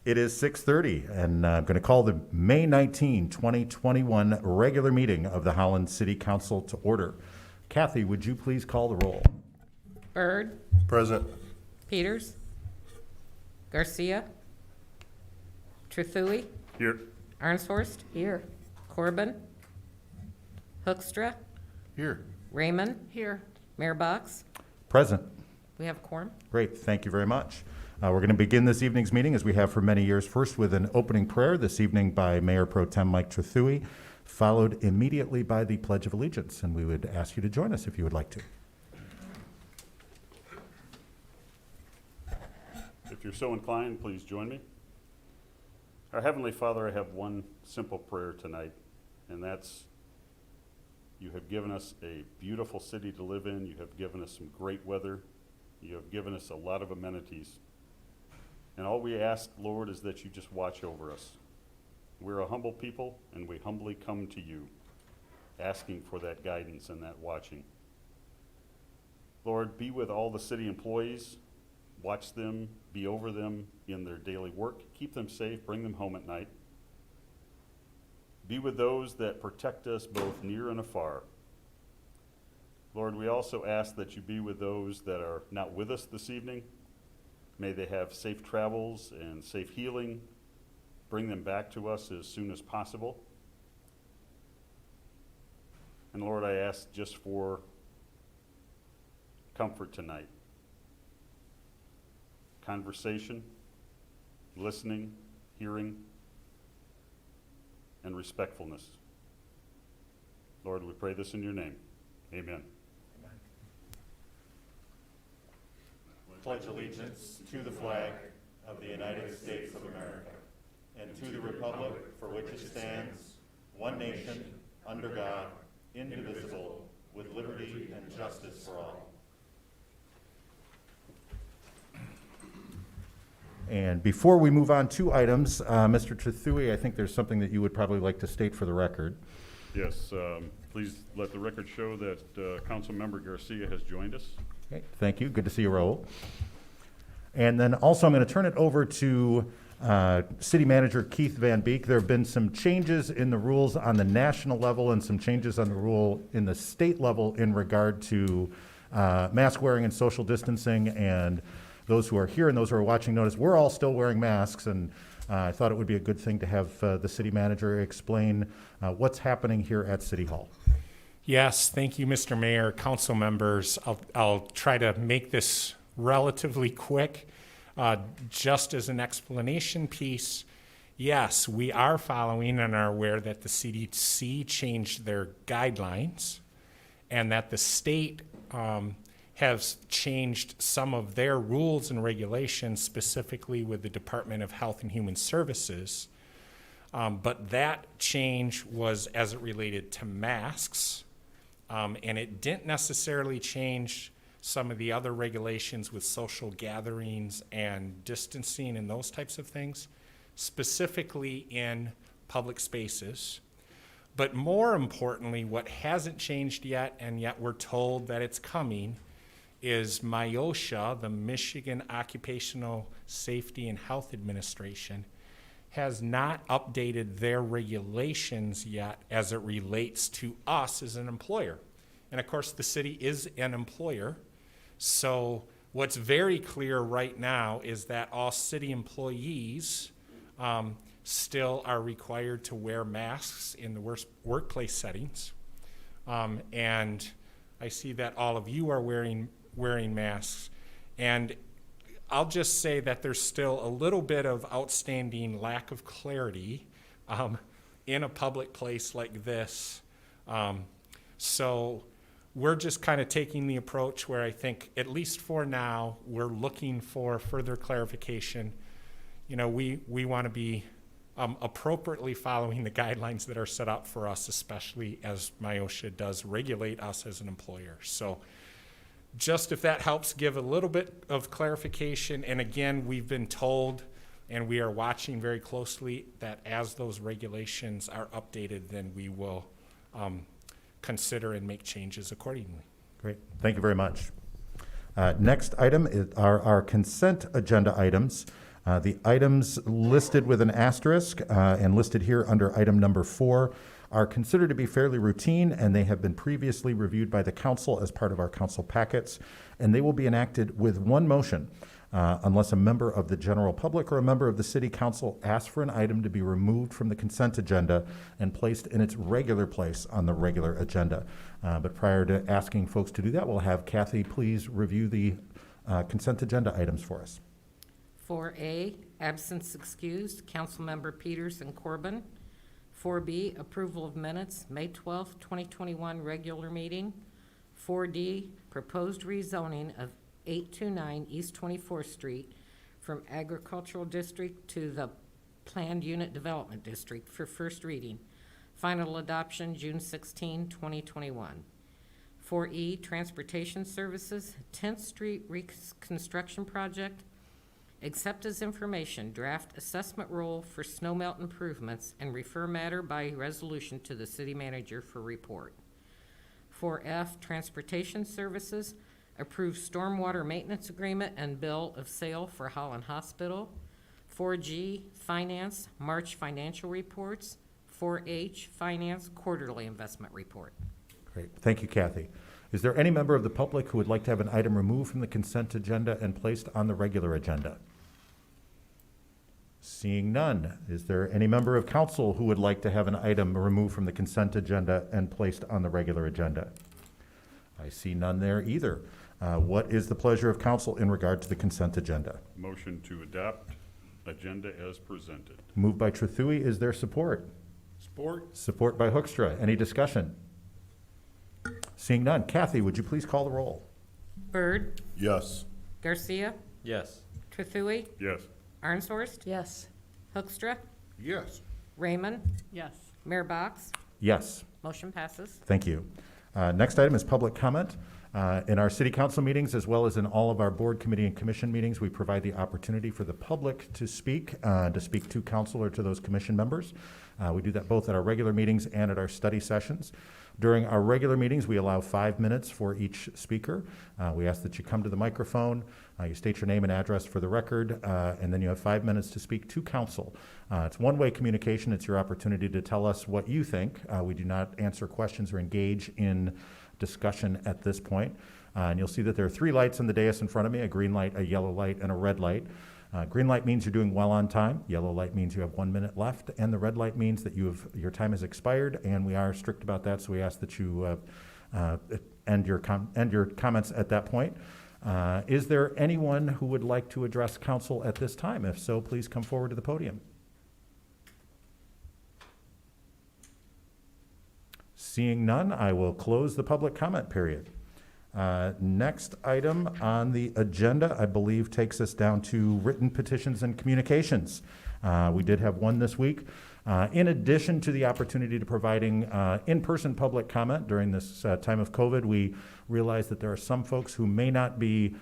It is 6:30, and I'm going to call the May 19, 2021 regular meeting of the Holland City Council to order. Kathy, would you please call the roll? Byrd, Present. Peters, Garcia, Trethewey, Here. Arnshorst, here, Corbin, Hoekstra, Here. Raymond, here, Mayor Box. Present. We have a quorum. Great, thank you very much. We're going to begin this evening's meeting, as we have for many years, first with an opening prayer this evening by Mayor Pro Tem Mike Trethewey, followed immediately by the Pledge of Allegiance, and we would ask you to join us if you would like to. If you're so inclined, please join me. Our Heavenly Father, I have one simple prayer tonight, and that's, you have given us a beautiful city to live in. You have given us some great weather. You have given us a lot of amenities. And all we ask, Lord, is that you just watch over us. We're a humble people, and we humbly come to you, asking for that guidance and that watching. Lord, be with all the city employees. Watch them, be over them in their daily work. Keep them safe, bring them home at night. Be with those that protect us both near and afar. Lord, we also ask that you be with those that are not with us this evening. May they have safe travels and safe healing. Bring them back to us as soon as possible. And Lord, I ask just for comfort tonight. Conversation, listening, hearing, and respectfulness. Lord, we pray this in your name. Amen. Pledge allegiance to the flag of the United States of America and to the republic for which it stands, one nation, under God, indivisible, with liberty and justice for all. And before we move on to items, Mr. Trethewey, I think there's something that you would probably like to state for the record. Yes, please let the record show that Councilmember Garcia has joined us. Okay, thank you. Good to see you, Raul. And then also I'm going to turn it over to City Manager Keith Van Beek. There have been some changes in the rules on the national level and some changes on the rule in the state level in regard to mask wearing and social distancing. And those who are here and those who are watching notice, we're all still wearing masks, and I thought it would be a good thing to have the city manager explain what's happening here at City Hall. Yes, thank you, Mr. Mayor, council members. I'll try to make this relatively quick. Just as an explanation piece, yes, we are following and are aware that the CDC changed their guidelines and that the state has changed some of their rules and regulations, specifically with the Department of Health and Human Services. But that change was as it related to masks. And it didn't necessarily change some of the other regulations with social gatherings and distancing and those types of things, specifically in public spaces. But more importantly, what hasn't changed yet, and yet we're told that it's coming, is MIOSHA, the Michigan Occupational Safety and Health Administration, has not updated their regulations yet as it relates to us as an employer. And of course, the city is an employer. So what's very clear right now is that all city employees still are required to wear masks in the workplace settings. And I see that all of you are wearing masks. And I'll just say that there's still a little bit of outstanding lack of clarity in a public place like this. So we're just kind of taking the approach where I think, at least for now, we're looking for further clarification. You know, we want to be appropriately following the guidelines that are set up for us, especially as MIOSHA does regulate us as an employer. So just if that helps give a little bit of clarification, and again, we've been told and we are watching very closely that as those regulations are updated, then we will consider and make changes accordingly. Great, thank you very much. Next item are our consent agenda items. The items listed with an asterisk and listed here under item number 4 are considered to be fairly routine, and they have been previously reviewed by the council as part of our council packets, and they will be enacted with one motion unless a member of the general public or a member of the city council asks for an item to be removed from the consent agenda and placed in its regular place on the regular agenda. But prior to asking folks to do that, we'll have Kathy please review the consent agenda items for us. 4A, absence excused, Councilmember Peters and Corbin. 4B, approval of minutes, May 12th, 2021, regular meeting. 4D, proposed rezoning of 829 East 24th Street from agricultural district to the planned unit development district for first reading. Final adoption, June 16, 2021. 4E, transportation services, 10th Street reconstruction project. Accept as information, draft assessment roll for snow melt improvements and refer matter by resolution to the city manager for report. 4F, transportation services, approve stormwater maintenance agreement and bill of sale for Holland Hospital. 4G, finance, March financial reports. 4H, finance, quarterly investment report. Great. Thank you, Kathy. Is there any member of the public who would like to have an item removed from the consent agenda and placed on the regular agenda? Seeing none, is there any member of council who would like to have an item removed from the consent agenda and placed on the regular agenda? I see none there either. What is the pleasure of council in regard to the consent agenda? Motion to adopt agenda as presented. Moved by Trethewey. Is there support? Support. Support by Hoekstra. Any discussion? Seeing none. Kathy, would you please call the roll? Byrd, Yes. Garcia, Yes. Trethewey, Yes. Arnshorst, Yes. Hoekstra, Yes. Raymond, Yes. Mayor Box. Yes. Motion passes. Thank you. Next item is public comment. In our city council meetings, as well as in all of our board, committee, and commission meetings, we provide the opportunity for the public to speak to council or to those commission members. We do that both at our regular meetings and at our study sessions. During our regular meetings, we allow 5 minutes for each speaker. We ask that you come to the microphone, you state your name and address for the record, and then you have 5 minutes to speak to council. It's one-way communication. It's your opportunity to tell us what you think. We do not answer questions or engage in discussion at this point. And you'll see that there are 3 lights on the dais in front of me, a green light, a yellow light, and a red light. Green light means you're doing well on time. Yellow light means you have 1 minute left, and the red light means that your time has expired, and we are strict about that, so we ask that you end your comments at that point. Is there anyone who would like to address council at this time? If so, please come forward to the podium. Seeing none, I will close the public comment period. Next item on the agenda, I believe, takes us down to written petitions and communications. We did have one this week. In addition to the opportunity to providing in-person public comment during this time of COVID, we realize that there are some folks who may not be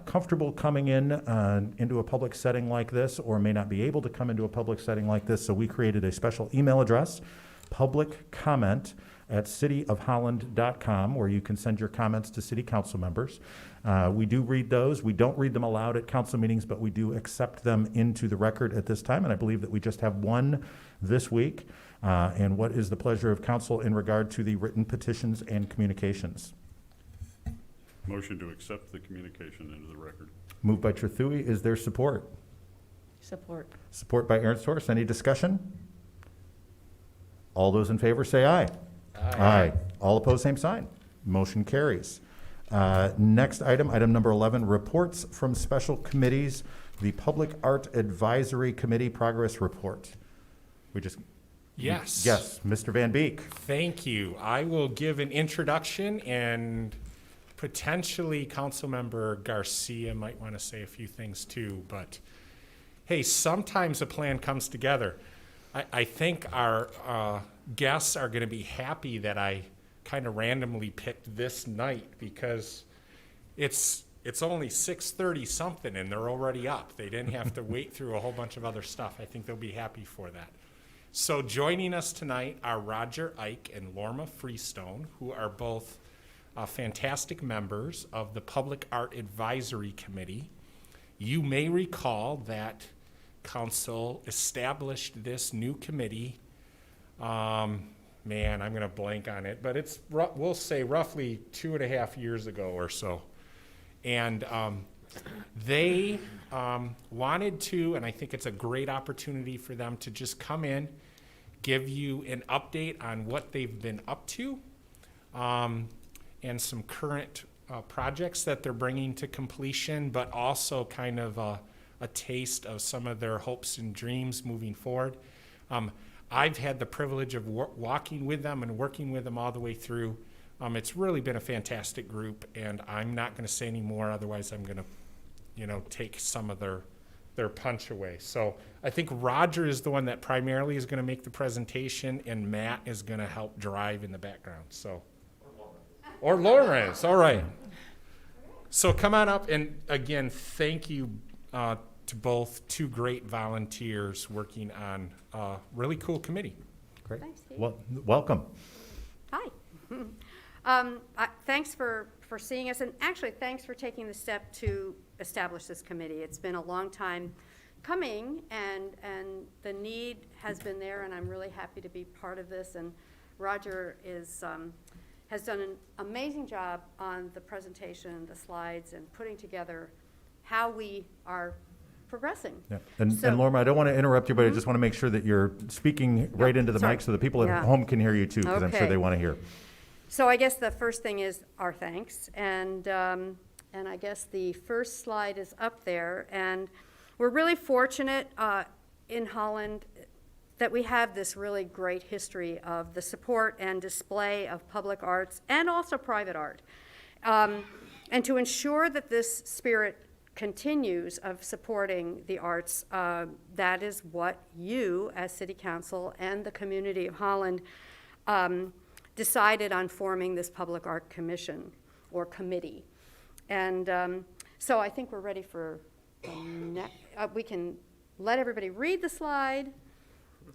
comfortable coming into a public setting like this, or may not be able to come into a public setting like this. So we created a special email address, publiccomment@cityofholland.com, where you can send your comments to city council members. We do read those. We don't read them aloud at council meetings, but we do accept them into the record at this time, and I believe that we just have one this week. And what is the pleasure of council in regard to the written petitions and communications? Motion to accept the communication into the record. Moved by Trethewey. Is there support? Support. Support by Arnshorst. Any discussion? All those in favor say aye. Aye. All opposed, same sign. Motion carries. Next item, item number 11, reports from special committees. The Public Art Advisory Committee progress report. Yes. Yes, Mr. Van Beek. Thank you. I will give an introduction, and potentially Councilmember Garcia might want to say a few things too, but hey, sometimes a plan comes together. I think our guests are going to be happy that I kind of randomly picked this night, because it's only 6:30 something and they're already up. They didn't have to wait through a whole bunch of other stuff. I think they'll be happy for that. So joining us tonight are Roger Ike and Lorma Freestone, who are both fantastic members of the Public Art Advisory Committee. You may recall that council established this new committee. Man, I'm gonna blank on it, but it's, we'll say roughly 2.5 years ago or so. And they wanted to, and I think it's a great opportunity for them to just come in, give you an update on what they've been up to, and some current projects that they're bringing to completion, but also kind of a taste of some of their hopes and dreams moving forward. I've had the privilege of walking with them and working with them all the way through. It's really been a fantastic group, and I'm not going to say any more, otherwise I'm going to, take some of their punch away. So I think Roger is the one that primarily is going to make the presentation, and Matt is going to help drive in the background. So, or Lawrence, all right. So come on up, and again, thank you to both, two great volunteers working on a really cool committee. Great. Thanks, Steve. Well, welcome. Hi. Thanks for seeing us, and actually, thanks for taking the step to establish this committee. It's been a long time coming, and the need has been there, and I'm really happy to be part of this. And Roger has done an amazing job on the presentation, the slides, and putting together how we are progressing. Yeah. And So- Lorma, I don't want to interrupt you, but I just want to make sure that you're speaking right into the sorry. mic so the people at Yeah. home can hear you too, because I'm sure Okay. they want to hear. So I guess the first thing is our thanks, and I guess the first slide is up there, and we're really fortunate in Holland that we have this really great history of the support and display of public arts and also private art. And to ensure that this spirit continues of supporting the arts, that is what you, as City Council and the community of Holland, decided on forming this Public Art Commission or committee. And so I think we're ready for the next, we can let everybody read the slide.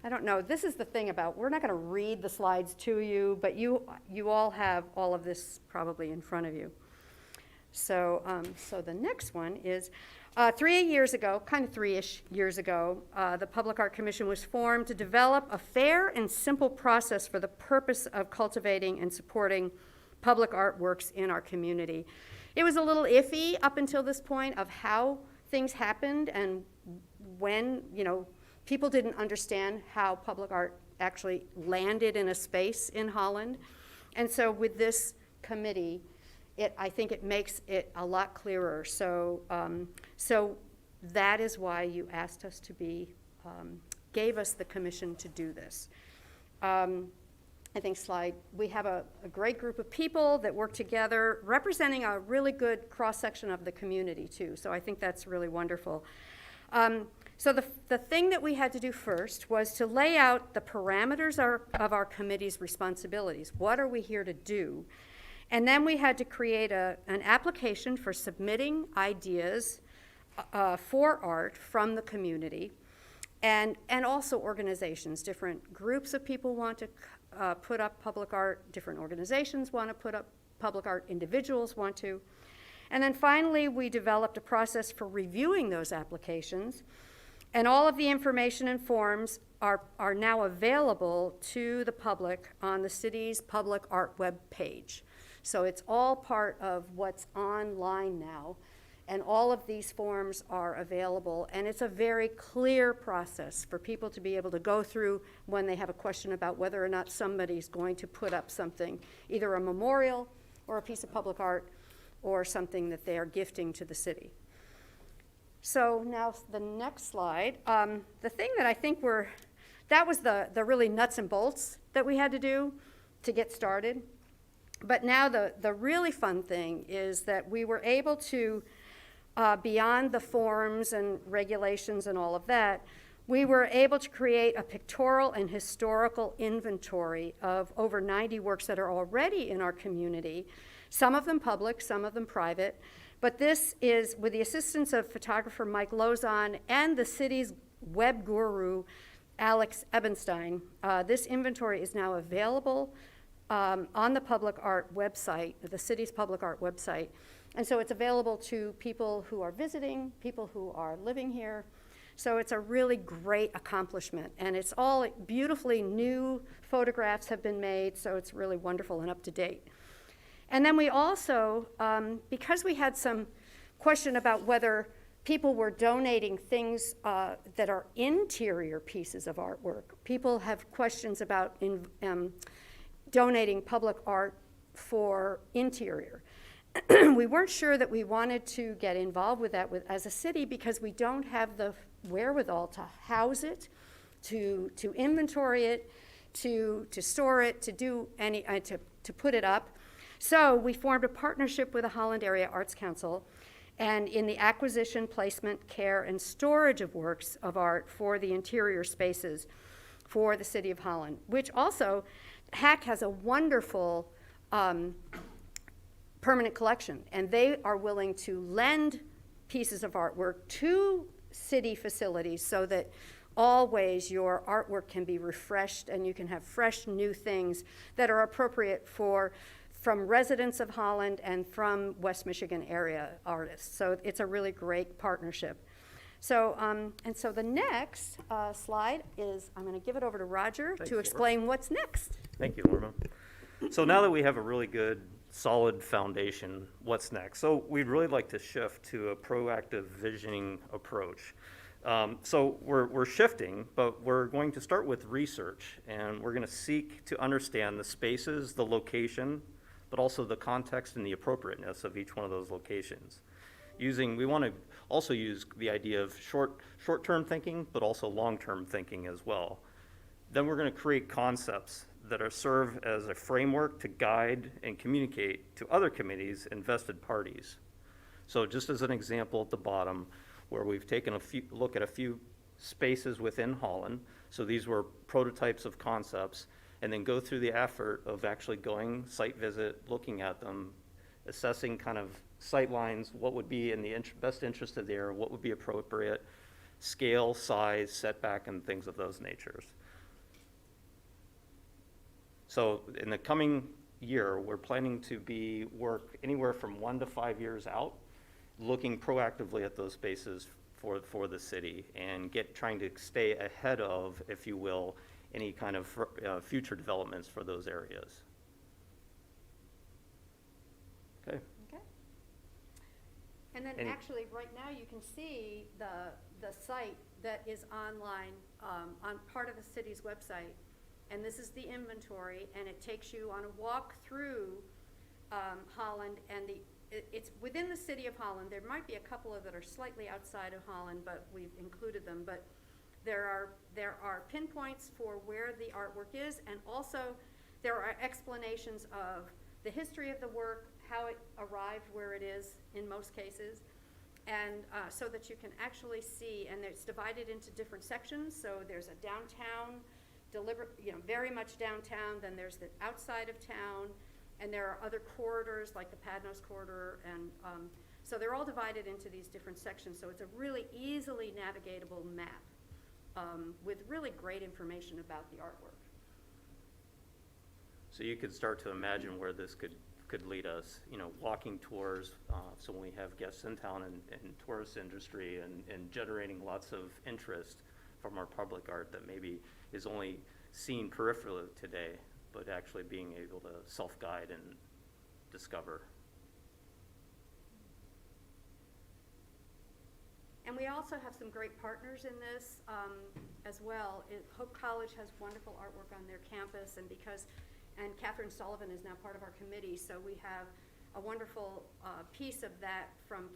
I don't know, this is the thing about, we're not going to read the slides to you, but you all have all of this probably in front of you. So, so the next one is, 3 years ago, kind of 3-ish years ago, the Public Art Commission was formed to develop a fair and simple process for the purpose of cultivating and supporting public artworks in our community. It was a little iffy up until this point of how things happened and when, people didn't understand how public art actually landed in a space in Holland. And so with this committee, I think it makes it a lot clearer. So, so that is why you asked us to gave us the commission to do this. I think we have a great group of people that work together, representing a really good cross-section of the community too. So I think that's really wonderful. So the thing that we had to do first was to lay out the parameters of our committee's responsibilities. What are we here to do? And then we had to create an application for submitting ideas for art from the community, and also organizations. Different groups of people want to put up public art, different organizations want to put up public art, individuals want to. And then finally, we developed a process for reviewing those applications, and all of the information and forms are now available to the public on the city's public art web page. So it's all part of what's online now, and all of these forms are available, and it's a very clear process for people to be able to go through when they have a question about whether or not somebody's going to put up something, either a memorial or a piece of public art or something that they are gifting to the city. So now the next slide, the thing that I think that was the really nuts and bolts that we had to do to get started. But now the really fun thing is that we were able to, beyond the forms and regulations and all of that, we were able to create a pictorial and historical inventory of over 90 works that are already in our community, some of them public, some of them private. But this is with the assistance of photographer Mike Lozon and the city's web guru, Alex Ebenstein. This inventory is now available on the public art website, the city's public art website. And so it's available to people who are visiting, people who are living here. So it's a really great accomplishment, and it's all beautifully new photographs have been made, so it's really wonderful and up to date. And then we also, because we had some question about whether people were donating things that are interior pieces of artwork. People have questions about donating public art for interior. We weren't sure that we wanted to get involved with that as a city because we don't have the wherewithal to house it, to inventory it, to store it, to do any, to put it up. So we formed a partnership with the Holland Area Arts Council, and in the acquisition, placement, care, and storage of works of art for the interior spaces for the city of Holland, which also, HAC has a wonderful permanent collection, and they are willing to lend pieces of artwork to city facilities so that always your artwork can be refreshed and you can have fresh new things that are appropriate from residents of Holland and from West Michigan area artists. So it's a really great partnership. So, and so the next slide is, I'm going to give it over to Roger to explain what's next. Thank you, Lorna. So now that we have a really good, solid foundation, what's next? So we'd really like to shift to a proactive visioning approach. So we're shifting, but we're going to start with research, and we're going to seek to understand the spaces, the location, but also the context and the appropriateness of each one of those locations. We want to also use the idea of short-term thinking, but also long-term thinking as well. Then we're going to create concepts that serve as a framework to guide and communicate to other committees and vested parties. So just as an example at the bottom, where we've taken a look at a few spaces within Holland. So these were prototypes of concepts, and then go through the effort of actually going site visit, looking at them, assessing kind of sight lines, what would be in the best interest of the area, what would be appropriate, scale, size, setback, and things of those natures. So in the coming year, we're planning to work anywhere from 1 to 5 years out, looking proactively at those spaces for the city and trying to stay ahead of, if you will, any kind of future developments for those areas. Okay. Okay. And then actually, right now, you can see the site that is online on part of the city's website. And this is the inventory, and it takes you on a walk through Holland, and it's within the city of Holland. There might be a couple that are slightly outside of Holland, but we've included them. But there are pinpoints for where the artwork is, and also there are explanations of the history of the work, how it arrived where it is in most cases, and so that you can actually see, and it's divided into different sections. So there's a downtown, very much downtown, then there's the outside of town, and there are other corridors like the Padnos corridor, and so they're all divided into these different sections. So it's a really easily navigatable map with really great information about the artwork. So you could start to imagine where this could lead us, walking tours, so when we have guests in town and tourist industry and generating lots of interest from our public art that maybe is only seen peripherally today, but actually being able to self-guide and discover. And we also have some great partners in this as well. Hope College has wonderful artwork on their campus, and Catherine Sullivan is now part of our committee, so we have a wonderful piece of that from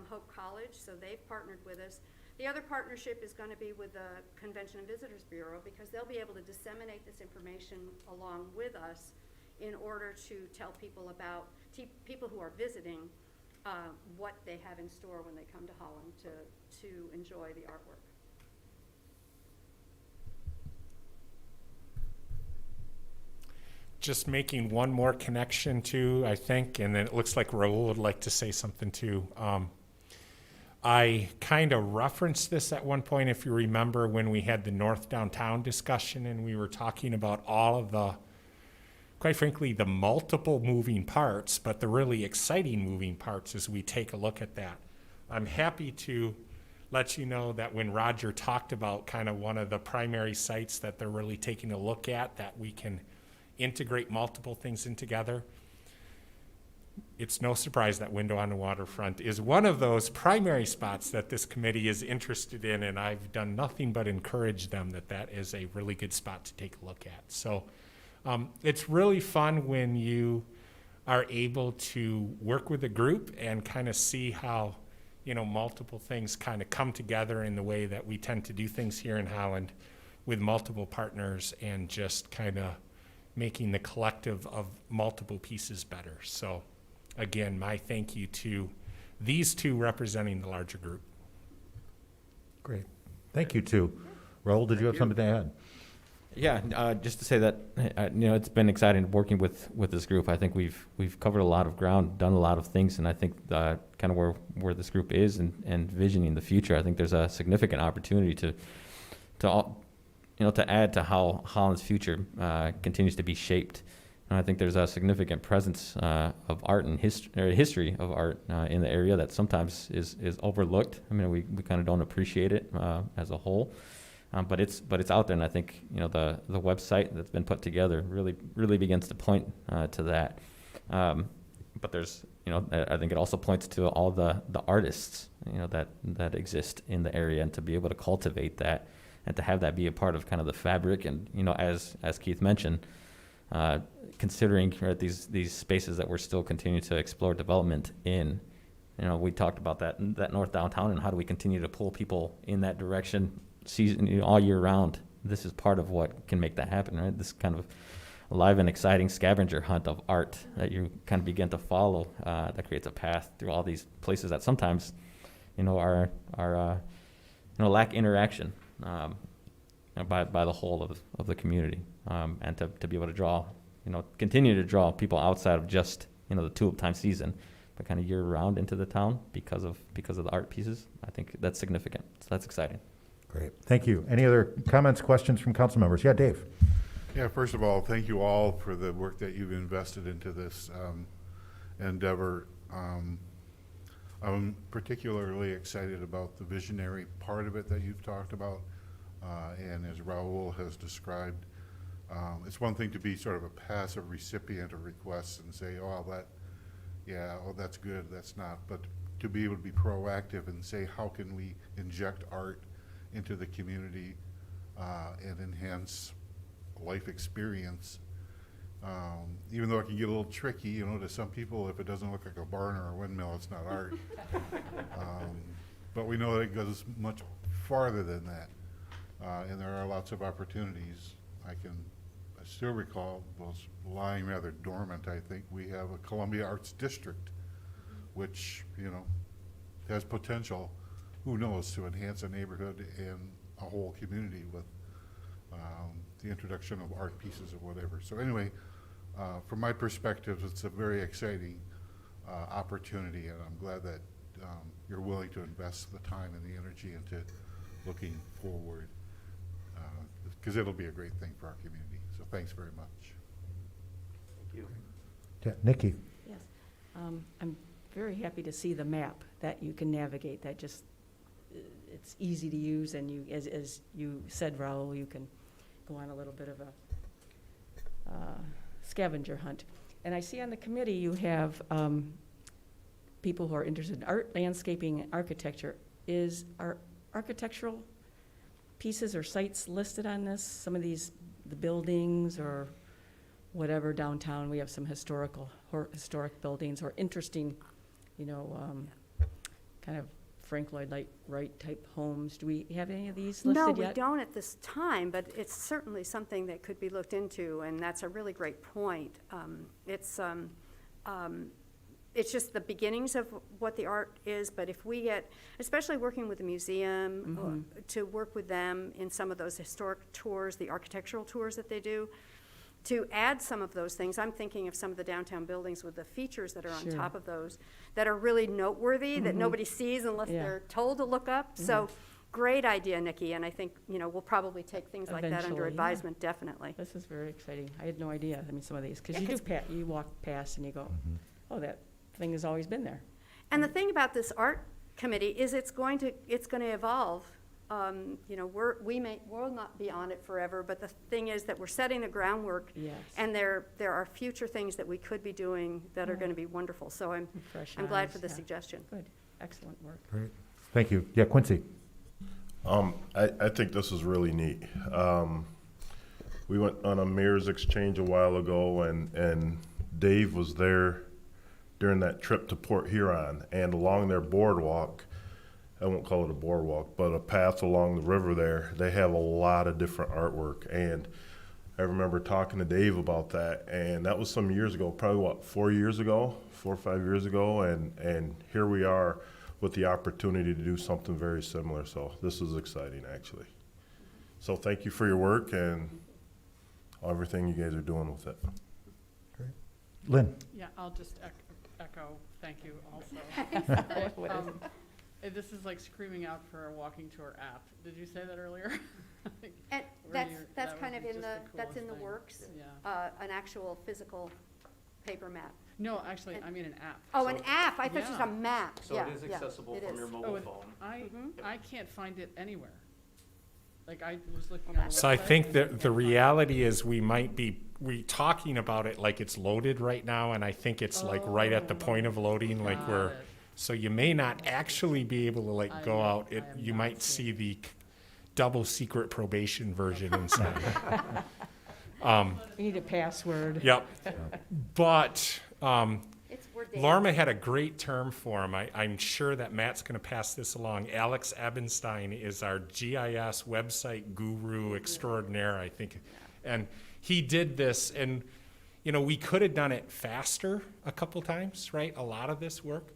Hope College, so they've partnered with us. The other partnership is going to be with the Convention and Visitors Bureau, because they'll be able to disseminate this information along with us in order to tell people people who are visiting what they have in store when they come to Holland to enjoy the artwork. Just making one more connection too, I think, and then it looks like Raul would like to say something too. I kind of referenced this at one point, if you remember, when we had the North Downtown discussion, and we were talking about all of the, quite frankly, the multiple moving parts, but the really exciting moving parts as we take a look at that. I'm happy to let you know that when Roger talked about kind of one of the primary sites that they're really taking a look at, that we can integrate multiple things in together, it's no surprise that Window on the Waterfront is one of those primary spots that this committee is interested in, and I've done nothing but encourage them that that is a really good spot to take a look at. So it's really fun when you are able to work with a group and kind of see how, you know, multiple things kind of come together in the way that we tend to do things here in Holland with multiple partners and just kind of making the collective of multiple pieces better. So again, my thank you to these two representing the larger group. Great. Thank you, too. Raul, did you have something to add? Yeah, just to say that, you know, it's been exciting working with this group. I think we've covered a lot of ground, done a lot of things, and I think kind of where this group is and visioning the future, I think there's a significant opportunity to add to how Holland's future continues to be shaped. And I think there's a significant presence of art and history of art in the area that sometimes is overlooked. I mean, we kind of don't appreciate it as a whole. But it's out there, and I think, you know, the website that's been put together really begins to point to that. But there's, you know, I think it also points to all the artists, you know, that exist in the area, and to be able to cultivate that and to have that be a part of kind of the fabric. And, you know, as Keith mentioned, considering, right, these spaces that we're still continuing to explore development in. You know, we talked about that north downtown, and how do we continue to pull people in that direction season, you know, all year round. This is part of what can make that happen, right? This kind of alive and exciting scavenger hunt of art that you kind of begin to follow, that creates a path through all these places that sometimes, you know, are lack interaction by the whole of the community, and to be able to draw, you know, continue to draw people outside of just, you know, the tulip time season, but kind of year round into the town because of the art pieces. I think that's significant. So that's exciting. Great. Thank you. Any other comments, questions from council members? Yeah, Dave. Yeah, first of all, thank you all for the work that you've invested into this endeavor. I'm particularly excited about the visionary part of it that you've talked about. And as Raul has described, it's one thing to be sort of a passive recipient of requests and say, that's good, that's not. But to be able to be proactive and say, how can we inject art into the community and enhance life experience, even though it can get a little tricky, you know, to some people. If it doesn't look like a barn or a windmill, it's not art. But we know that it goes much farther than that, and there are lots of opportunities. I still recall those lying rather dormant. I think we have a Columbia Arts District, which, you know, has potential, who knows, to enhance a neighborhood and a whole community with the introduction of art pieces or whatever. So anyway, from my perspective, it's a very exciting opportunity, and I'm glad that you're willing to invest the time and the energy into looking forward, because it'll be a great thing for our community. So thanks very much. Thank you. Yeah, Nikki. Yes. I'm very happy to see the map that you can navigate. That just, it's easy to use, and you, as you said, Raul, you can go on a little bit of a scavenger hunt. And I see on the committee you have people who are interested in art, landscaping, and architecture. Are architectural pieces or sites listed on this? Some of these, the buildings or whatever downtown, we have some historic buildings or interesting, you know, kind of Frank Lloyd Wright type homes. Do we have any of these listed yet? No, we don't at this time, but it's certainly something that could be looked into, and that's a really great point. It's just the beginnings of what the art is, but if we get, especially working with the museum, to work with them in some of those historic tours, the architectural tours that they do, to add some of those things. I'm thinking of some of the downtown buildings with the features that are on top of those that are really noteworthy, that nobody sees unless they're told to look up. So great idea, Nikki, and I think, you know, we'll probably take things like that under advisement, definitely. This is very exciting. I had no idea, I mean, some of these, because you walk past and you go, oh, that thing has always been there. And the thing about this art committee is it's going to evolve. You know, we'll not be on it forever, but the thing is that we're setting the groundwork. Yes. And there are future things that we could be doing that are Yeah. going to be wonderful. So I'm Fresh glad eyes, for the yeah. suggestion. Good, excellent work. Great. Thank you. Yeah, Quincy. I think this is really neat. We went on a mayor's exchange a while ago, and Dave was there during that trip to Port Huron, and along their boardwalk, I won't call it a boardwalk, but a path along the river there, they have a lot of different artwork. And I remember talking to Dave about that, and that was some years ago, probably what, 4 or 5 years ago, and here we are with the opportunity to do something very similar. So this is exciting, actually. So thank you for your work and everything you guys are doing with it. Lynn. Yeah, I'll just echo, thank you also. This is like screaming out for a walking tour app. Did you say that earlier? And Were that's that kind would of be in just that's in coolest the thing. works, Yeah. an actual physical paper map. No, actually, I mean an app. Oh, an app, I thought it was Yeah. a map. So Yeah, it is yeah, accessible it from is. your Oh, mobile it- phone. I can't find it anywhere. Like I was looking on the So I website think and that can't the find it. reality is we talking about it like it's loaded right now, and I think it's like right at the point of loading, like Got we're, it. so you may not actually be able to like I go am- out. I It, am you not might seeing see the double secret probation version inside. We need a password. Yep. But, It's, we're dating. Lorma had a great term for him. I'm sure that Matt's going to pass this along. Alex Ebenstein is our GIS website guru extraordinaire, I think. And he did this, and, you know, we could have done it faster a couple times, right? A lot of this work.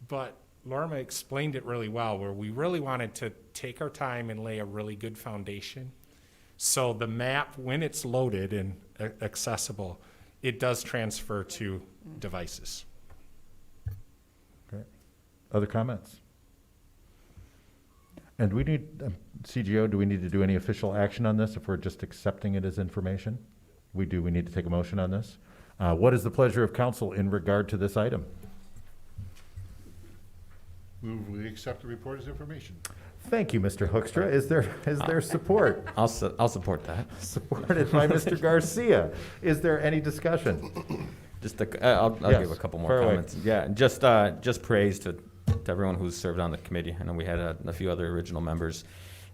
But Lorma explained it really well, where we really wanted to take our time and lay a really good foundation. So the map, when it's loaded and accessible, it does transfer to devices. Great. Other comments? And do we need, CGO, do we need to do any official action on this if we're just accepting it as information? We do, we need to take a motion on this. What is the pleasure of council in regard to this item? Move we accept the report as information. Thank you, Mr. Hoekstra. Is there support? I'll support that. Supported by Mr. Garcia. Is there any discussion? I'll Yes, give a couple more fire away. comments. Yeah, just praise to everyone who's served on the committee. I know we had a few other original members.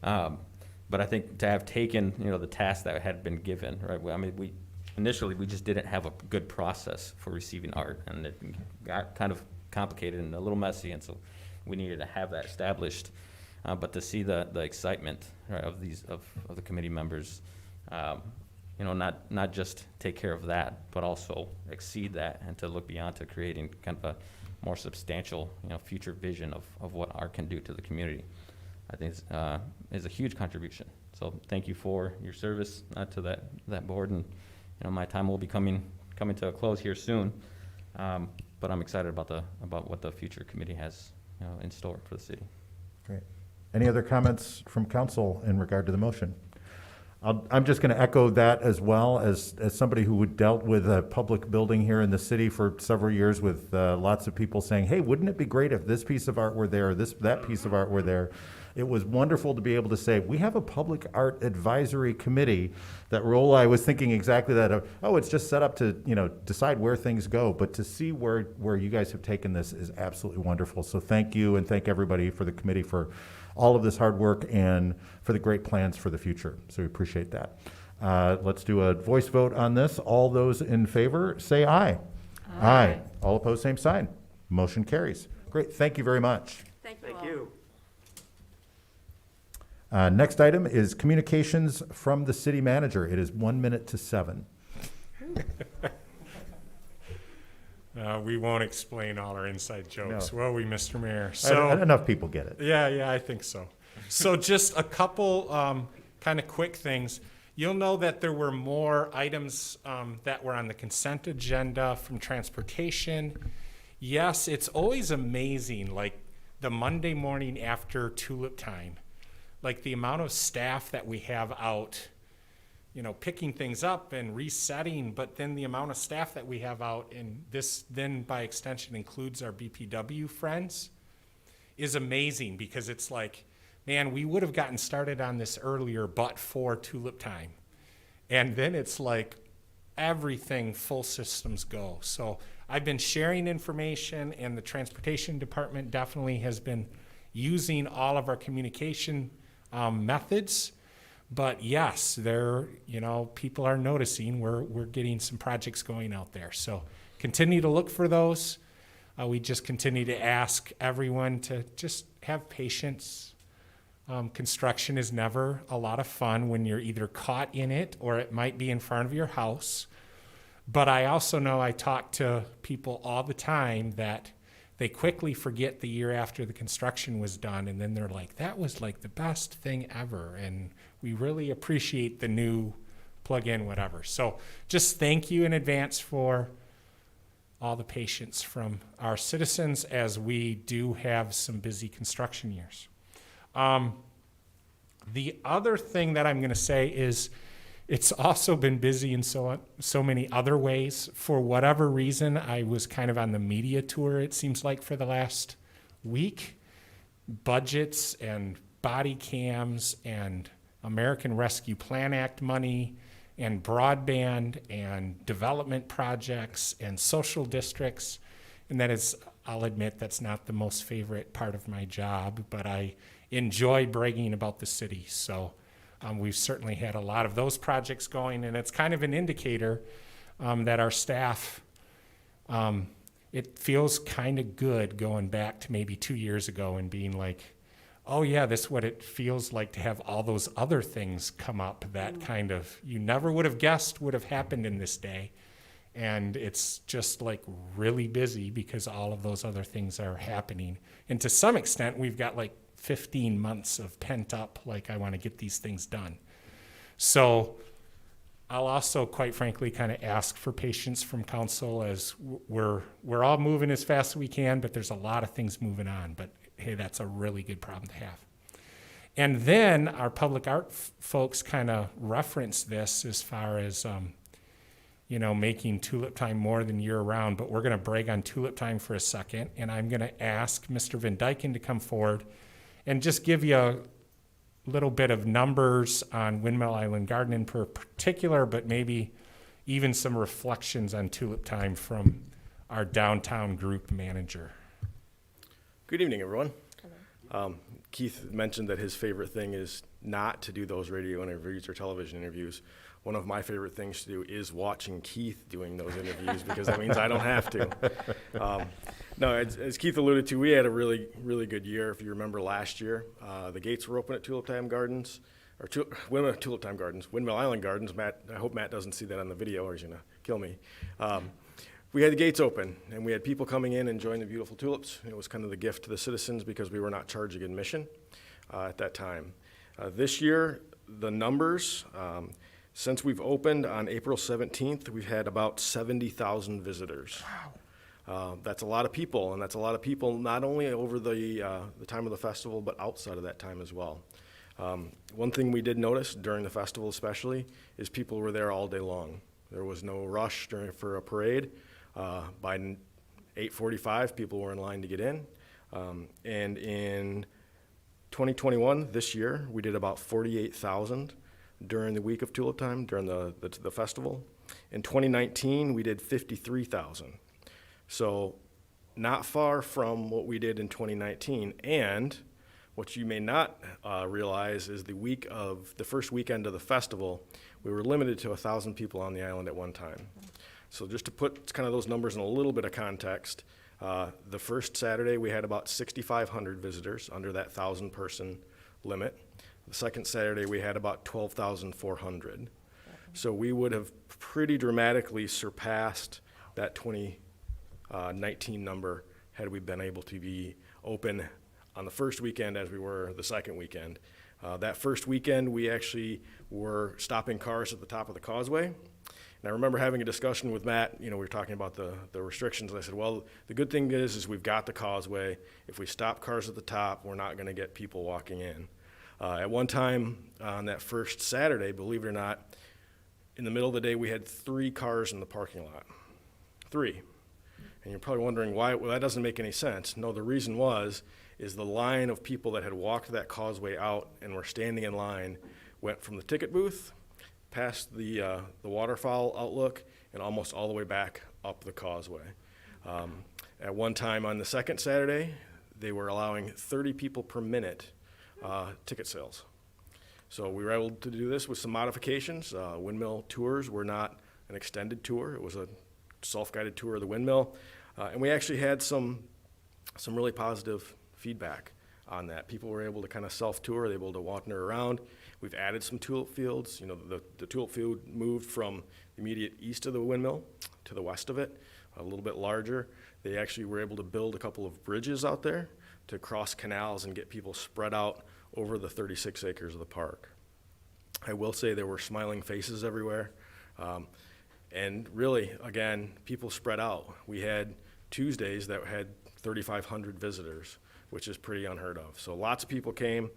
But I think to have taken, the task that had been given, right? I mean, initially, we just didn't have a good process for receiving art, and it got kind of complicated and a little messy, and so we needed to have that established. But to see the excitement, right, of the committee members, not just take care of that, but also exceed that, and to look beyond to creating kind of a more substantial, future vision of what art can do to the community, I think is a huge contribution. So thank you for your service to that board, and my time will be coming to a close here soon. But I'm excited about what the future committee has in store for the city. Great. Any other comments from council in regard to the motion? I'm just going to echo that as well as somebody who dealt with a public building here in the city for several years with lots of people saying, hey, wouldn't it be great if this piece of art were there, that piece of art were there? It was wonderful to be able to say, we have a public art advisory committee that role. I was thinking exactly that, it's just set up to, decide where things go. But to see where you guys have taken this is absolutely wonderful. So thank you, and thank everybody for the committee for all of this hard work and for the great plans for the future. So we appreciate that. Let's do a voice vote on this. All those in favor, say aye. Aye. All opposed, same sign. Motion carries. Great, thank you very much. Thank you all. Thank you. Next item is communications from the city manager. It is 1 minute to 7. We won't explain all our inside jokes, No. will we, Mr. Mayor? Enough people get it. Yeah, I think so. So just a couple kind of quick things. You'll know that there were more items that were on the consent agenda from transportation. Yes, it's always amazing, like the Monday morning after tulip time, like the amount of staff that we have out, picking things up and resetting, but then the amount of staff that we have out, and this then by extension includes our BPW friends. is amazing because it's like, man, we would have gotten started on this earlier but for tulip time. And then it's like everything full systems go. So I've been sharing information, and the transportation department definitely has been using all of our communication methods. But yes, people are noticing we're getting some projects going out there. So continue to look for those. We just continue to ask everyone to just have patience. Construction is never a lot of fun when you're either caught in it or it might be in front of your house. But I also know I talk to people all the time that they quickly forget the year after the construction was done, and then they're like, that was like the best thing ever, and we really appreciate the new plug-in whatever. So just thank you in advance for all the patience from our citizens as we do have some busy construction years. The other thing that I'm going to say is it's also been busy in so many other ways. For whatever reason, I was kind of on the media tour, it seems like, for the last week. Budgets and body cams and American Rescue Plan Act money and broadband and development projects and social districts. And that is, I'll admit, that's not the most favorite part of my job, but I enjoy bragging about the city. So we've certainly had a lot of those projects going, and it's kind of an indicator that our staff, it feels kind of good going back to maybe 2 years ago and being like, oh yeah, this is what it feels like to have all those other things come up that kind of you never would have guessed would have happened in this day. And it's just like really busy because all of those other things are happening. And to some extent, we've got like 15 months of pent up, like, I want to get these things done. So I'll also, quite frankly, kind of ask for patience from council as we're all moving as fast as we can, but there's a lot of things moving on. But hey, that's a really good problem to have. And then our public art folks kind of reference this as far as, making tulip time more than year round, but we're going to brag on tulip time for a second. And I'm going to ask Mr. Van Dyken to come forward and just give you a little bit of numbers on Windmill Island Garden in particular, but maybe even some reflections on tulip time from our downtown group manager. Good evening, everyone. Keith mentioned that his favorite thing is not to do those radio interviews or television interviews. One of my favorite things to do is watching Keith doing those interviews because that means I don't have to. No, as Keith alluded to, we had a really, really good year. If you remember last year, the gates were open at Tulip Time Gardens, or Tulip Time Gardens, Windmill Island Gardens. Matt, I hope Matt doesn't see that on the video or he's gonna kill me. We had the gates open, and we had people coming in enjoying the beautiful tulips. It was kind of the gift to the citizens because we were not charging admission at that time. This year, the numbers, since we've opened on April 17th, we've had about 70,000 visitors. Wow. That's a lot of people, and that's a lot of people not only over the time of the festival, but outside of that time as well. One thing we did notice during the festival especially is people were there all day long. There was no rush for a parade. By 8:45, people were in line to get in. And in 2021, this year, we did about 48,000 during the week of Tulip Time, during the festival. In 2019, we did 53,000. So not far from what we did in 2019. And what you may not realize is the first weekend of the festival, we were limited to 1,000 people on the island at one time. So just to put kind of those numbers in a little bit of context, the first Saturday we had about 6,500 visitors under that 1,000-person limit. The second Saturday we had about 12,400. So we would have pretty dramatically surpassed that 2019 number had we been able to be open on the first weekend as we were the second weekend. That first weekend we actually were stopping cars at the top of the causeway. And I remember having a discussion with Matt, we were talking about the restrictions. I said, well, the good thing is we've got the causeway. If we stop cars at the top, we're not going to get people walking in. At one time on that first Saturday, believe it or not, in the middle of the day, we had 3 cars in the parking lot. 3. And you're probably wondering why, well, that doesn't make any sense. No, the reason is the line of people that had walked that causeway out and were standing in line went from the ticket booth, past the waterfowl outlook, and almost all the way back up the causeway. At one time on the second Saturday, they were allowing 30 people per minute ticket sales. So we were able to do this with some modifications. Windmill tours were not an extended tour. It was a self-guided tour of the windmill. And we actually had some really positive feedback on that. People were able to kind of self-tour, they were able to wander around. We've added some tulip fields. You know, the tulip field moved from the immediate east of the windmill to the west of it, a little bit larger. They actually were able to build a couple of bridges out there to cross canals and get people spread out over the 36 acres of the park. I will say there were smiling faces everywhere. And really, again, people spread out. We had Tuesdays that had 3,500 visitors, which is pretty unheard of. So lots of people came.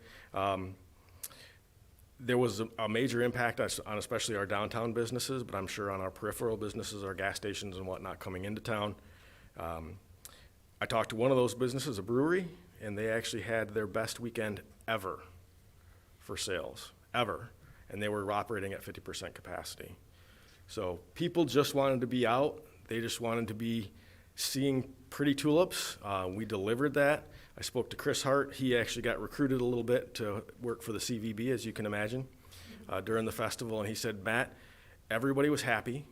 There was a major impact on especially our downtown businesses, but I'm sure on our peripheral businesses, our gas stations and whatnot coming into town. I talked to one of those businesses, a brewery, and they actually had their best weekend ever for sales, ever. And they were operating at 50% capacity. So people just wanted to be out. They just wanted to be seeing pretty tulips. We delivered that. I spoke to Chris Hart. He actually got recruited a little bit to work for the CVB, as you can imagine, during the festival. And he said, Matt, everybody was happy.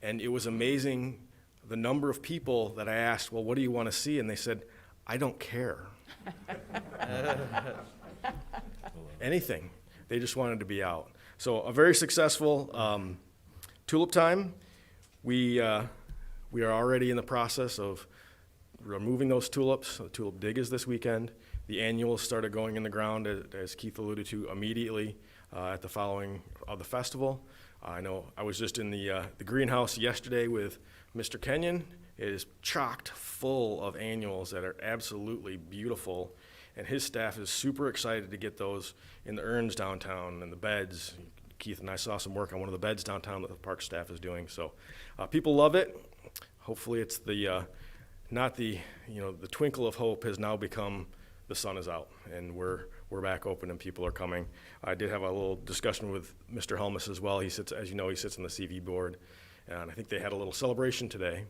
And it was amazing the number of people that I asked, well, what do you want to see? And they said, I don't care. Anything. They just wanted to be out. So a very successful tulip time. We are already in the process of removing those tulips. The tulip dig is this weekend. The annuals started going in the ground, as Keith alluded to, immediately at the following of the festival. I know I was just in the greenhouse yesterday with Mr. Kenyon. It is chocked full of annuals that are absolutely beautiful, and his staff is super excited to get those in the urns downtown and the beds. Keith and I saw some work on one of the beds downtown that the park staff is doing. So people love it. Hopefully it's not the twinkle of hope has now become the sun is out and we're back open and people are coming. I did have a little discussion with Mr. Helmus as well. He sits on the CV board, and I think they had a little celebration today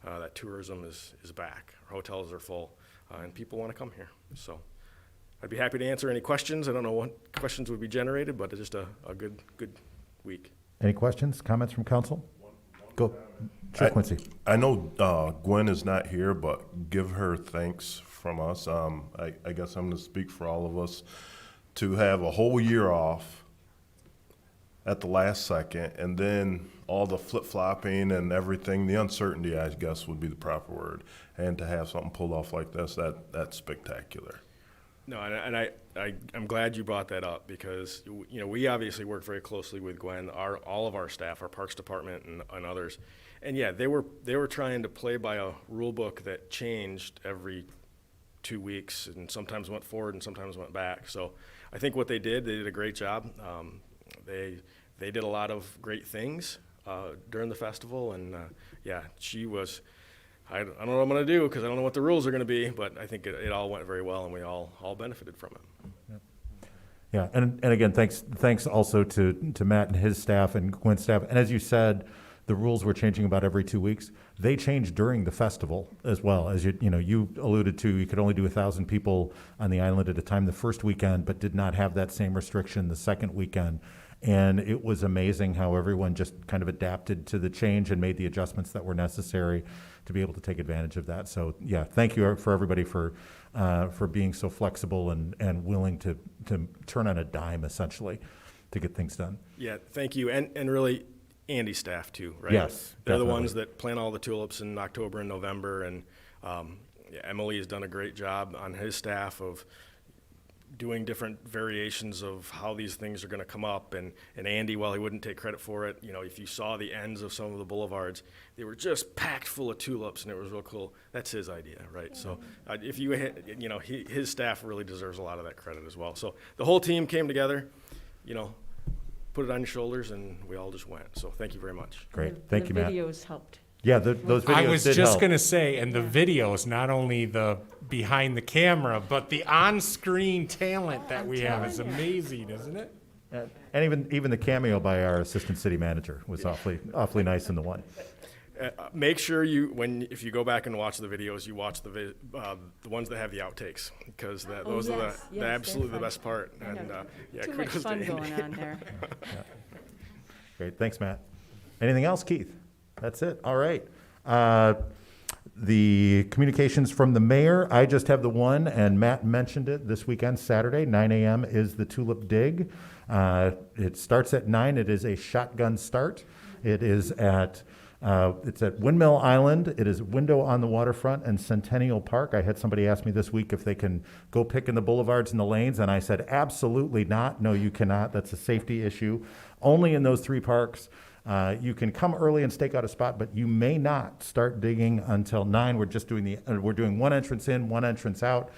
that tourism is back. Our hotels are full, and people want to come here. So I'd be happy to answer any questions. I don't know what questions would be generated, but it's just a good week. Any questions, comments from council? Go. Sure, Quincy. I know Gwen is not here, but give her thanks from us. I guess I'm going to speak for all of us to have a whole year off at the last second, and then all the flip-flopping and everything, the uncertainty, I guess, would be the proper word, and to have something pulled off like this, that's spectacular. No, and I'm glad you brought that up because, we obviously work very closely with Gwen, all of our staff, our Parks Department and others. And yeah, they were trying to play by a rule book that changed every 2 weeks and sometimes went forward and sometimes went back. So I think what they did a great job. They did a lot of great things during the festival, and she was. I don't know what I'm going to do because I don't know what the rules are going to be, but I think it all went very well, and we all benefited from it. Yeah, and again, thanks also to Matt and his staff and Gwen's staff. And as you said, the rules were changing about every 2 weeks. They changed during the festival as well. As you alluded to, you could only do 1,000 people on the island at a time the first weekend, but did not have that same restriction the second weekend. And it was amazing how everyone just kind of adapted to the change and made the adjustments that were necessary to be able to take advantage of that. So yeah, thank you for everybody for being so flexible and willing to turn on a dime essentially to get things done. Yeah, thank you, and really Andy's staff too, right? Yes, they're definitely the ones that plant all the tulips in October and November, and Emily has done a great job on his staff of doing different variations of how these things are going to come up. And Andy, while he wouldn't take credit for it, if you saw the ends of some of the boulevards, they were just packed full of tulips, and it was real cool. That's his idea, right? So if you had, his staff really deserves a lot of that credit as well. So the whole team came together, put it on your shoulders, and we all just went. So thank you very much. Great. Thank you, Matt. The videos helped Yeah, those videos I was did just help. gonna say, and the videos, not only the behind the camera, but the on-screen talent that we have is amazing, isn't it? And even the cameo by our assistant city manager was awfully nice in the one. Make sure if you go back and watch the videos, you watch the ones that have the outtakes, because those are absolutely the best part. And Too much kudos to fun Andy. going on there. Great, thanks, Matt. Anything else, Keith? That's it, all right. The communications from the mayor, I just have the one, and Matt mentioned it, this weekend, Saturday, 9 a.m. is the Tulip Dig. It starts at 9, it is a shotgun start. It is it's at Windmill Island. It is Window on the Waterfront and Centennial Park. I had somebody ask me this week if they can go pick in the boulevards and the lanes, and I said, absolutely not. No, you cannot. That's a safety issue. Only in those 3 parks. You can come early and stake out a spot, but you may not start digging until 9. We're just doing we're doing one entrance in, one entrance out.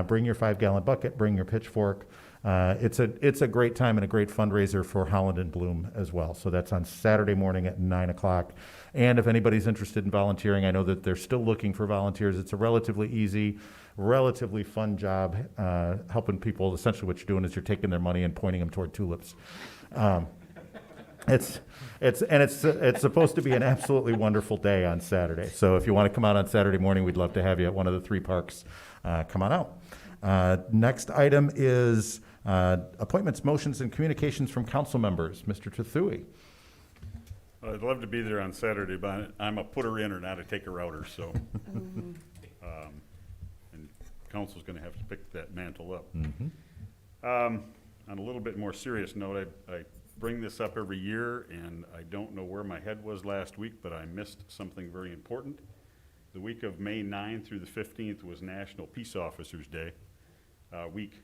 Bring your 5-gallon bucket, bring your pitchfork. It's a great time and a great fundraiser for Holland and Bloom as well. So that's on Saturday morning at 9 o'clock. And if anybody's interested in volunteering, I know that they're still looking for volunteers. It's a relatively easy, relatively fun job, helping people. Essentially what you're doing is you're taking their money and pointing them toward tulips. It's supposed to be an absolutely wonderful day on Saturday. So if you want to come out on Saturday morning, we'd love to have you at one of the 3 parks. Come on out. Next item is appointments, motions, and communications from council members. Mr. Trethewey. I'd love to be there on Saturday, but I'm a putter in or not a taker outer, so. And council's gonna have to pick that mantle up. On a little bit more serious note, I bring this up every year, and I don't know where my head was last week, but I missed something very important. The week of May 9th through the 15th was National Peace Officers Day week.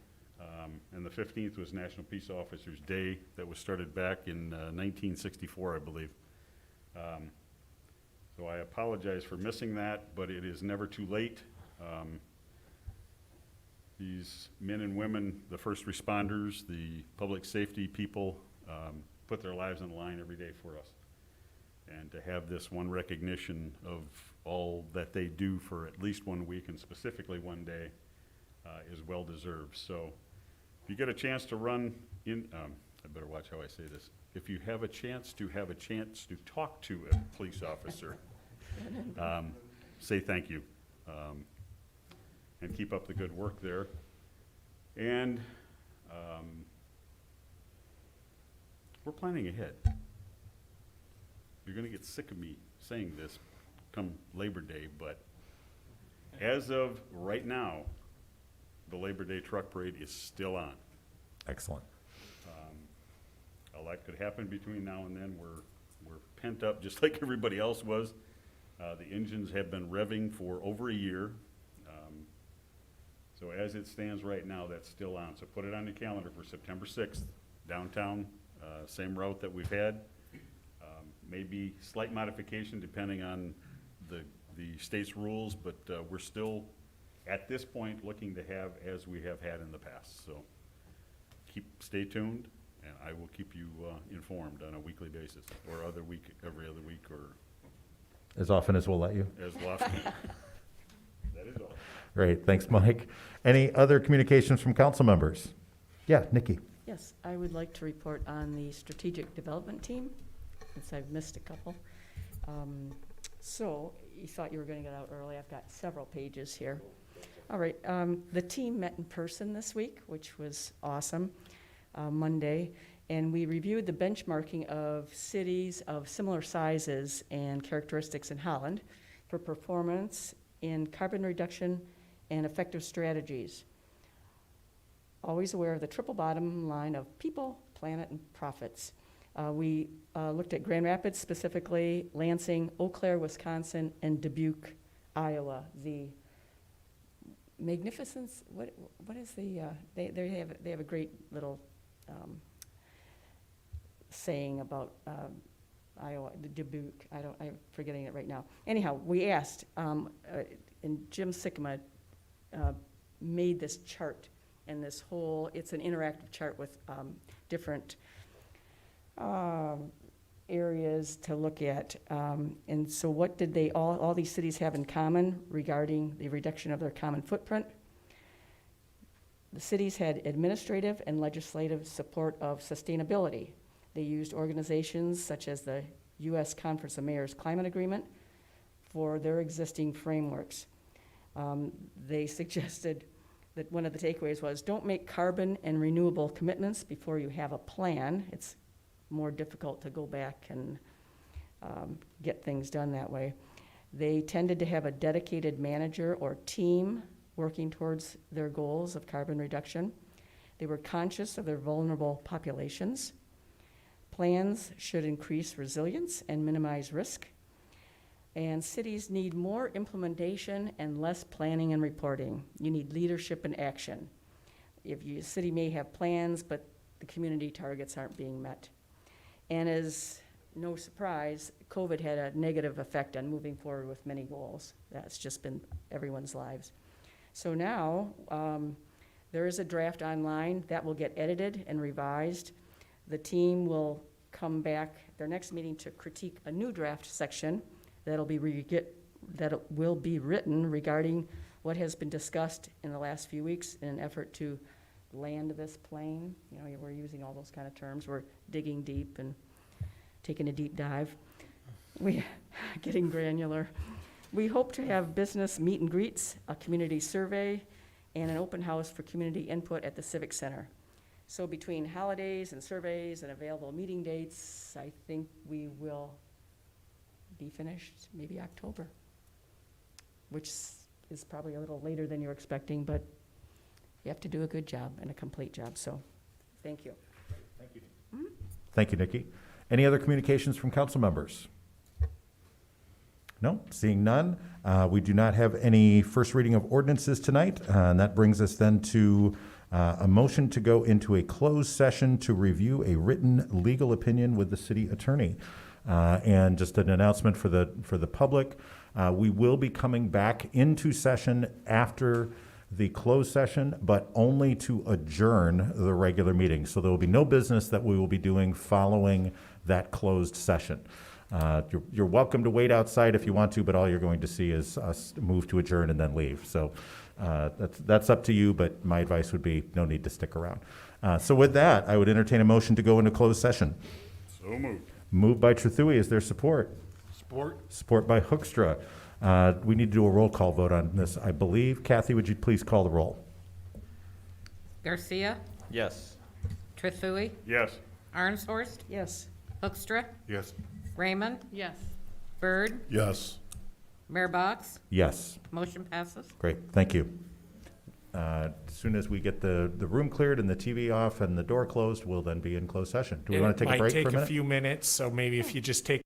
And the 15th was National Peace Officers Day that was started back in 1964, I believe. So I apologize for missing that, but it is never too late. These men and women, the first responders, the public safety people, put their lives on the line every day for us. And to have this one recognition of all that they do for at least 1 week and specifically 1 day is well deserved. So if you get a chance to run in, I better watch how I say this. If you have a chance to talk to a police officer, say thank you. And keep up the good work there. And we're planning ahead. You're gonna get sick of me saying this come Labor Day, but as of right now, the Labor Day truck parade is still on. Excellent. A lot could happen between now and then. We're pent up just like everybody else was. The engines have been revving for over a year. So as it stands right now, that's still on. So put it on your calendar for September 6th, downtown, same route that we've had. Maybe slight modification depending on the state's rules, but we're still, at this point, looking to have as we have had in the past. So stay tuned, and I will keep you informed on a weekly basis, or every other week, or As often as we'll let you. as often. That is all. Great, thanks, Mike. Any other communications from council members? Yeah, Nikki. Yes, I would like to report on the strategic development team, since I've missed a couple. So, you thought you were gonna get out early. I've got several pages here. All right, the team met in person this week, which was awesome, Monday, and we reviewed the benchmarking of cities of similar sizes and characteristics in Holland for performance in carbon reduction and effective strategies. Always aware of the triple bottom line of people, planet, and profits. We looked at Grand Rapids specifically, Lansing, Eau Claire, Wisconsin, and Dubuque, Iowa. The magnificence, what is the, they have a great little saying about Iowa, the Dubuque, I'm forgetting it right now. Anyhow, we asked, and Jim Sikkema made this chart, and this whole, it's an interactive chart with different areas to look at. And so what did they, all these cities have in common regarding the reduction of their common footprint? The cities had administrative and legislative support of sustainability. They used organizations such as the U.S. Conference of Mayors Climate Agreement for their existing frameworks. They suggested that one of the takeaways was, don't make carbon and renewable commitments before you have a plan. It's more difficult to go back and get things done that way. They tended to have a dedicated manager or team working towards their goals of carbon reduction. They were conscious of their vulnerable populations. Plans should increase resilience and minimize risk. And cities need more implementation and less planning and reporting. You need leadership and action. A city may have plans, but the community targets aren't being met. And as no surprise, COVID had a negative effect on moving forward with many goals. That's just been everyone's lives. So now, there is a draft online that will get edited and revised. The team will come back their next meeting to critique a new draft section that will be written regarding what has been discussed in the last few weeks in an effort to land this plane. You know, we're using all those kind of terms. We're digging deep and taking a deep dive. We're getting granular. We hope to have business meet and greets, a community survey, and an open house for community input at the Civic Center. So between holidays and surveys and available meeting dates, I think we will be finished maybe October, which is probably a little later than you're expecting, but you have to do a good job and a complete job, so thank you. Thank you. Thank you, Nikki. Any other communications from council members? No, seeing none. We do not have any first reading of ordinances tonight, and that brings us then to a motion to go into a closed session to review a written legal opinion with the city attorney. And just an announcement for the public, we will be coming back into session after the closed session, but only to adjourn the regular meeting. So there will be no business that we will be doing following that closed session. You're welcome to wait outside if you want to, but all you're going to see is us move to adjourn and then leave. So that's up to you, but my advice would be no need to stick around. So with that, I would entertain a motion to go into closed session. So moved. Moved by Trethewey. Is there support? Support? Support by Hoekstra. We need to do a roll call vote on this, I believe. Kathy, would you please call the roll? Garcia, Yes. Trethewey, Yes. Arnshorst, Yes. Hoekstra, Yes. Raymond, Yes. Byrd, Yes. Mayor Box. Yes. Motion passes. Great, thank you. As soon as we get the room cleared and the TV off and the door closed, we'll then be in closed session. Do we want to take a break for a It might take a minute? few minutes, so maybe if you just take